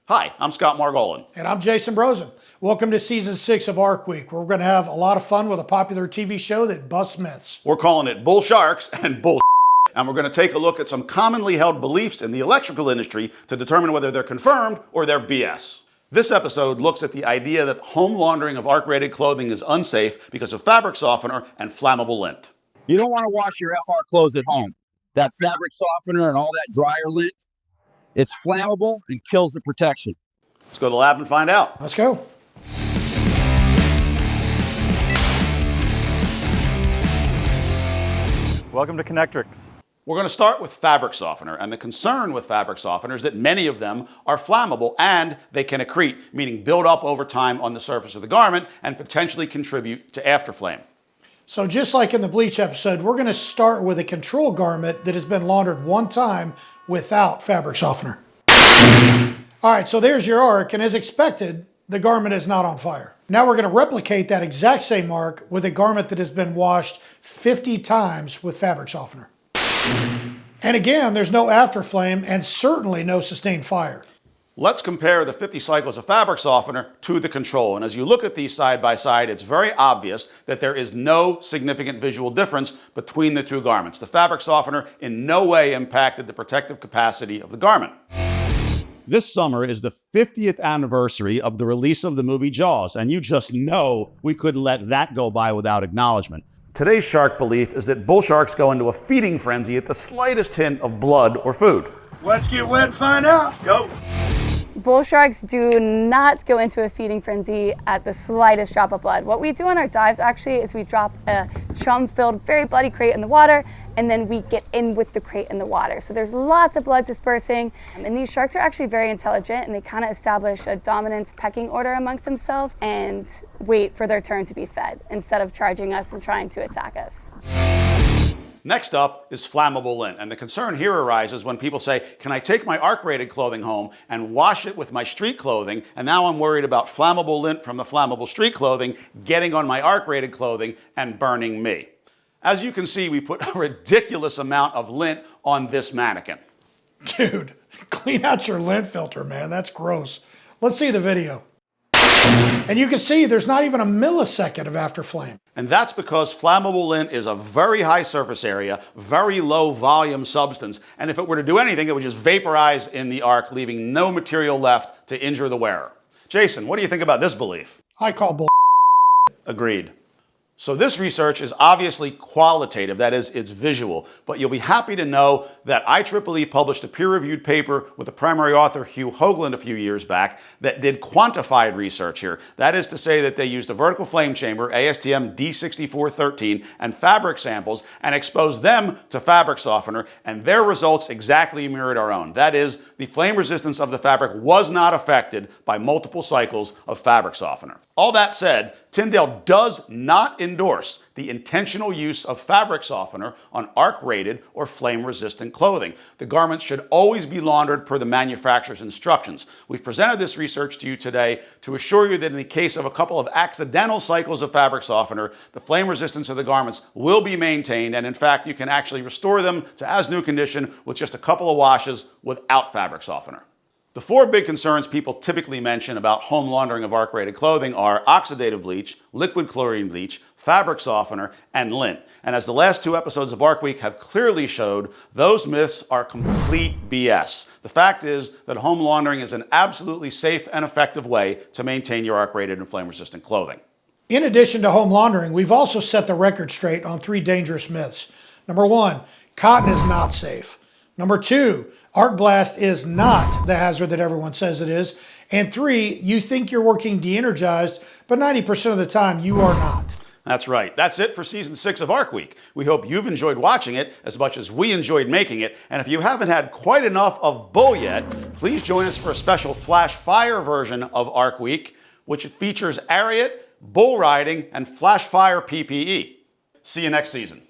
Hi, I'm Scott Margolin. And I'm Jason Brosen. Welcome to Season 6 of Arc Week, where we're going to have a lot of fun with a popular TV show that busts myths. We're calling it Bull Sharks and Bull and we're going to take a look at some commonly held beliefs in the electrical industry to determine whether they're confirmed or they're BS. This episode looks at the idea that home laundering of arc-rated clothing is unsafe because of fabric softener and flammable lint. You don't want to wash your FR clothes at home. That fabric softener and all that dryer lint, it's flammable and kills the protection. Let's go to the lab and find out. Let's go. Welcome to Connectrix. We're going to start with fabric softener, and the concern with fabric softener is that many of them are flammable and they can accrete, meaning build up over time on the surface of the garment and potentially contribute to afterflame. So just like in the bleach episode, we're going to start with a control garment that has been laundered one time without fabric softener. All right, so there's your arc, and as expected, the garment is not on fire. Now we're going to replicate that exact same arc with a garment that has been washed 50 times with fabric softener. And again, there's no afterflame and certainly no sustained fire. Let's compare the 50 cycles of fabric softener to the control. And as you look at these side by side, it's very obvious that there is no significant visual difference between the two garments. The fabric softener in no way impacted the protective capacity of the garment. This summer is the 50th anniversary of the release of the movie Jaws, and you just know we couldn't let that go by without acknowledgement. Today's shark belief is that bull sharks go into a feeding frenzy at the slightest hint of blood or food. Let's get wet and find out. Go. Bull sharks do not go into a feeding frenzy at the slightest drop of blood. What we do on our dives actually is we drop a chum-filled, very bloody crate in the water, and then we get in with the crate in the water. So there's lots of blood dispersing, and these sharks are actually very intelligent, and they kind of establish a dominance pecking order amongst themselves and wait for their turn to be fed instead of charging us and trying to attack us. Next up is flammable lint, and the concern here arises when people say, can I take my arc-rated clothing home and wash it with my street clothing, and now I'm worried about flammable lint from the flammable street clothing getting on my arc-rated clothing and burning me. As you can see, we put a ridiculous amount of lint on this mannequin. Dude, clean out your lint filter, man. That's gross. Let's see the video. And you can see there's not even a millisecond of afterflame. And that's because flammable lint is a very high surface area, very low volume substance, and if it were to do anything, it would just vaporize in the arc, leaving no material left to injure the wearer. Jason, what do you think about this belief? I call bull. Agreed. So this research is obviously qualitative, that is, it's visual, but you'll be happy to know that IEEE published a peer-reviewed paper with the primary author Hugh Hoagland a few years back that did quantified research here. That is to say that they used a vertical flame chamber, ASTM D6413, and fabric samples and exposed them to fabric softener, and their results exactly mirrored our own. That is, the flame resistance of the fabric was not affected by multiple cycles of fabric softener. All that said, Tyndale does not endorse the intentional use of fabric softener on arc-rated or flame-resistant clothing. The garments should always be laundered per the manufacturer's instructions. We've presented this research to you today to assure you that in the case of a couple of accidental cycles of fabric softener, the flame resistance of the garments will be maintained, and in fact, you can actually restore them to as-new condition with just a couple of washes without fabric softener. The four big concerns people typically mention about home laundering of arc-rated clothing are oxidative bleach, liquid chlorine bleach, fabric softener, and lint. And as the last two episodes of Arc Week have clearly showed, those myths are complete BS. The fact is that home laundering is an absolutely safe and effective way to maintain your arc-rated and flame-resistant clothing. In addition to home laundering, we've also set the record straight on 3 dangerous myths. Number 1, cotton is not safe. Number 2, arc blast is not the hazard that everyone says it is. And 3, you think you're working de-energized, but 90% of the time you are not. That's right. That's it for Season 6 of Arc Week. We hope you've enjoyed watching it as much as we enjoyed making it. And if you haven't had quite enough of bull yet, please join us for a special flash fire version of Arc Week, which features Ariat, bull riding, and flash fire PPE. See you next season.